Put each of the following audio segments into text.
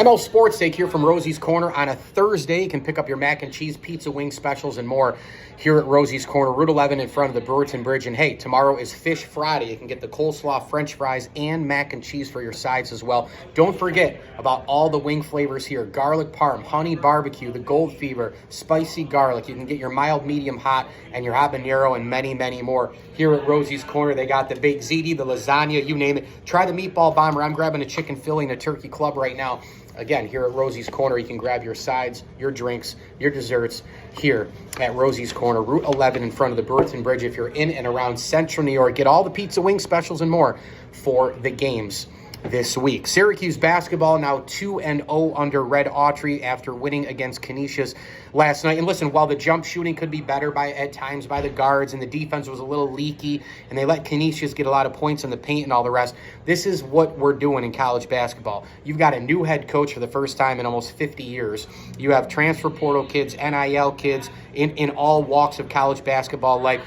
ML Sports Take here from Rosie's Corner on a Thursday. You can pick up your mac and cheese, pizza, wing specials, and more here at Rosie's Corner, Route 11 in front of the Brewerton Bridge. And hey, tomorrow is Fish Friday. You can get the coleslaw, french fries, and mac and cheese for your sides as well. Don't forget about all the wing flavors here. Garlic parm, honey barbecue, the gold fever, spicy garlic. You can get your mild, medium, hot, and your habanero, and many, many more. Here at Rosie's Corner, they got the baked ziti, the lasagna, you name it. Try the meatball bomber. I'm grabbing a chicken filling, a turkey club right now. Again, here at Rosie's Corner, you can grab your sides, your drinks, your desserts here at Rosie's Corner, Route 11 in front of the Brewerton Bridge. If you're in and around Central New York, get all the pizza, wing specials, and more for the games this week. Syracuse basketball now 2-0 under Red Autry after winning against Canisius last night. And listen, while the jump shooting could be better at times by the guards and the defense was a little leaky and they let Canisius get a lot of points in the paint and all the rest, this is what we're doing in college basketball. You've got a new head coach for the first time in almost 50 years. You have transfer portal kids, NIL kids in all walks of college basketball, like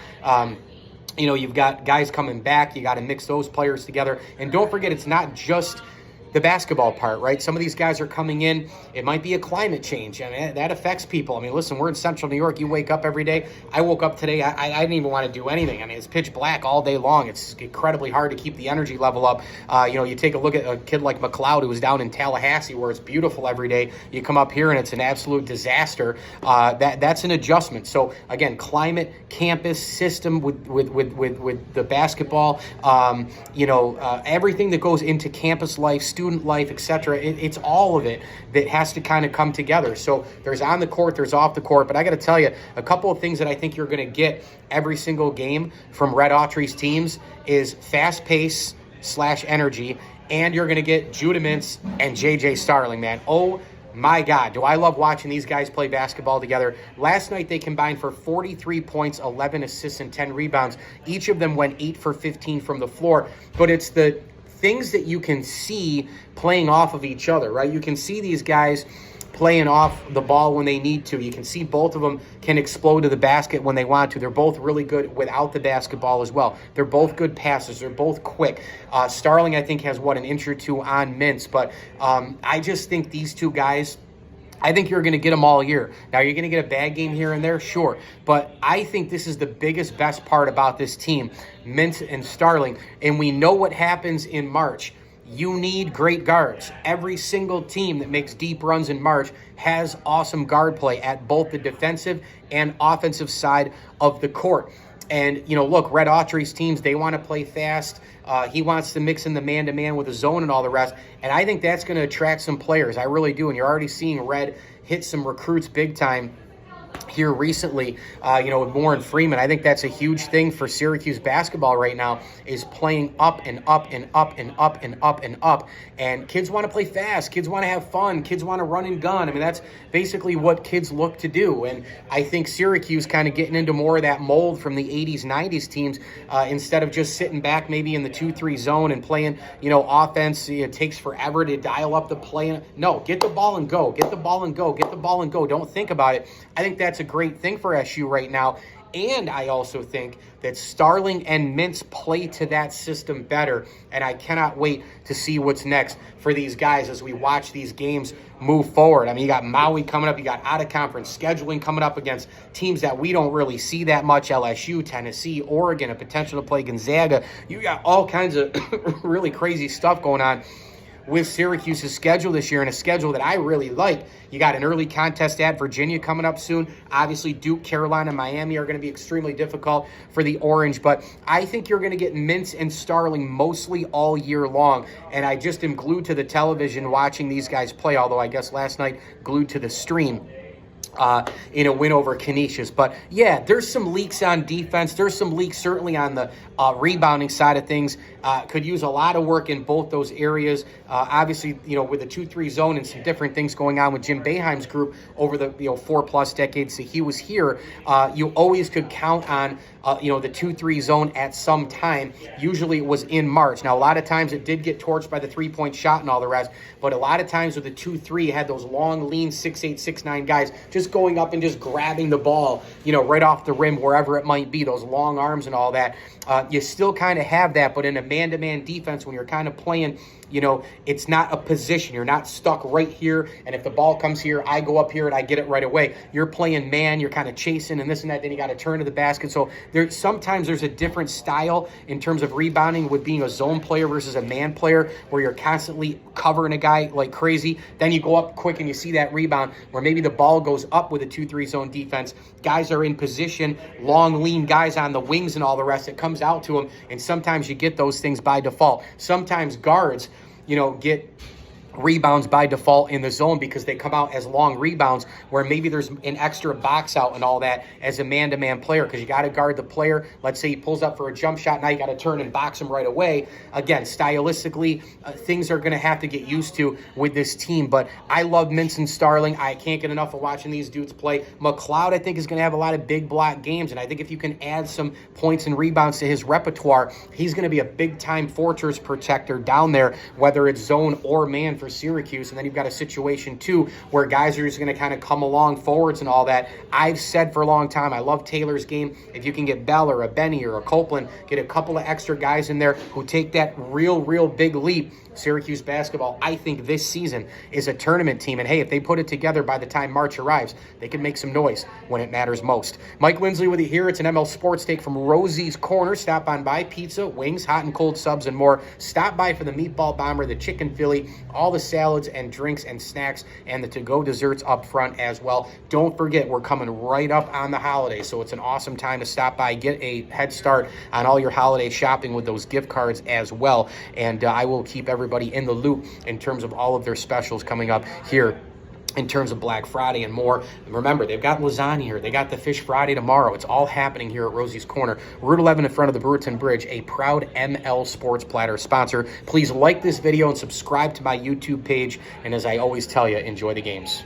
you've got guys coming back. You got to mix those players together. And don't forget, it's not just the basketball part, right? Some of these guys are coming in. It might be a climate change, and that affects people. I mean, listen, we're in Central New York. You wake up every day. I woke up today. I didn't even want to do anything. I mean, it's pitch black all day long. It's incredibly hard to keep the energy level up. You take a look at a kid like McLeod who was down in Tallahassee where it's beautiful every day. You come up here and it's an absolute disaster. That's an adjustment. So again, climate, campus, system with the basketball, everything that goes into campus life, student life, etc. It's all of it that has to kind of come together. So there's on the court, there's off the court. But I got to tell you, a couple of things that I think you're going to get every single game from Red Autry's teams is fast pace / energy, and you're going to get Judah Mintz and JJ Starling, man. Oh my God, do I love watching these guys play basketball together. Last night, they combined for 43 points, 11 assists, and 10 rebounds. Each of them went 8 for 15 from the floor. But it's the things that you can see playing off of each other, right? You can see these guys playing off the ball when they need to. You can see both of them can explode to the basket when they want to. They're both really good without the basketball as well. They're both good passers. They're both quick. Starling, I think, has, an inch or two on Mintz. But I just think these two guys, I think you're going to get them all year. Now, you're going to get a bad game here and there, sure. But I think this is the biggest, best part about this team, Mintz and Starling. And we know what happens in March. You need great guards. Every single team that makes deep runs in March has awesome guard play at both the defensive and offensive side of the court. And, look, Red Autry's teams, they want to play fast. He wants to mix in the man-to-man with the zone and all the rest. And I think that's going to attract some players. I really do. And you're already seeing Red hit some recruits big time here recently, with Moore and Freeman. I think that's a huge thing for Syracuse basketball right now, is playing up and up and up and up and up and up. And kids want to play fast. Kids want to have fun. Kids want to run and gun. I mean, that's basically what kids look to do. And I think Syracuse kind of getting into more of that mold from the 80s, 90s teams, instead of just sitting back maybe in the 2-3 zone and playing, offense. It takes forever to dial up the play. No, get the ball and go. Get the ball and go. Get the ball and go. Don't think about it. I think that's a great thing for SU right now. And I also think that Starling and Mintz play to that system better. And I cannot wait to see what's next for these guys as we watch these games move forward. I mean, you got Maui coming up. You got out-of-conference scheduling coming up against teams that we don't really see that much. LSU, Tennessee, Oregon, a potential to play Gonzaga. You got all kinds of really crazy stuff going on with Syracuse's schedule this year, and a schedule that I really like. You got an early contest at Virginia coming up soon. Obviously, Duke, Carolina, Miami are going to be extremely difficult for the Orange, but I think you're going to get Mintz and Starling mostly all year long, and I just am glued to the television watching these guys play, although I guess last night glued to the stream in a win over Canisius. But yeah, there's some leaks on defense. There's some leaks certainly on the rebounding side of things. Could use a lot of work in both those areas. Obviously, with the 2-3 zone and some different things going on with Jim Boeheim's group over the 4+ decades that he was here, you always could count on the 2-3 zone at some time. Usually it was in March. Now, a lot of times it did get torched by the 3-point shot and all the rest, but a lot of times with the 2-3, you had those long, lean 6'8", 6'9" guys just just going up and just grabbing the ball, you know, right off the rim, wherever it might be, those long arms and all that. You still kind of have that, but in a man-to-man defense, when you're kind of playing, you know, it's not a position. You're not stuck right here, and if the ball comes here, I go up here and I get it right away. You're playing man, you're kind of chasing and this and that, then you got to turn to the basket. So sometimes there's a different style in terms of rebounding with being a zone player versus a man player, where you're constantly covering a guy like crazy. Then you go up quick and you see that rebound where maybe the ball goes up with a 2-3 zone defense. Guys are in position, long, lean guys on the wings and all the rest. It comes out to them, and sometimes you get those things by default. Sometimes guards, you know, get rebounds by default in the zone because they come out as long rebounds, where maybe there's an extra box out and all that as a man-to-man player, because you got to guard the player. Let's say he pulls up for a jump shot, now you got to turn and box him right away. Again, stylistically, things are going to have to get used to with this team, but I love Mintz and Starling. I can't get enough of watching these dudes play. McLeod, I think, is going to have a lot of big block games, and I think if you can add some points and rebounds to his repertoire, he's going to be a big-time fortress protector down there, whether it's zone or man for Syracuse. And then you've got a situation too where guys are just going to kind of come along forwards and all that. I've said for a long time, I love Taylor's game. If you can get Bell or a Benny or a Copeland, get a couple of extra guys in there who take that real big leap, Syracuse basketball, I think this season is a tournament team. And hey, if they put it together by the time March arrives, they can make some noise when it matters most. Mike Lindsley with you here. It's an ML Sports Take from Rosie's Corner. Stop on by. Pizza, wings, hot and cold subs, and more. Stop by for the meatball bomber, the chicken Philly, all the salads and drinks and snacks, and the to-go desserts up front as well. Don't forget, we're coming right up on the holidays, so it's an awesome time to stop by. Get a head start on all your holiday shopping with those gift cards as well. And I will keep everybody in the loop in terms of all of their specials coming up here in terms of Black Friday and more. Remember, they've got lasagna here. They got the Fish Friday tomorrow. It's all happening here at Rosie's Corner. Route 11 in front of the Brewerton Bridge, a proud ML Sports Platter sponsor. Please like this video and subscribe to my YouTube page. And as I always tell you, enjoy the games.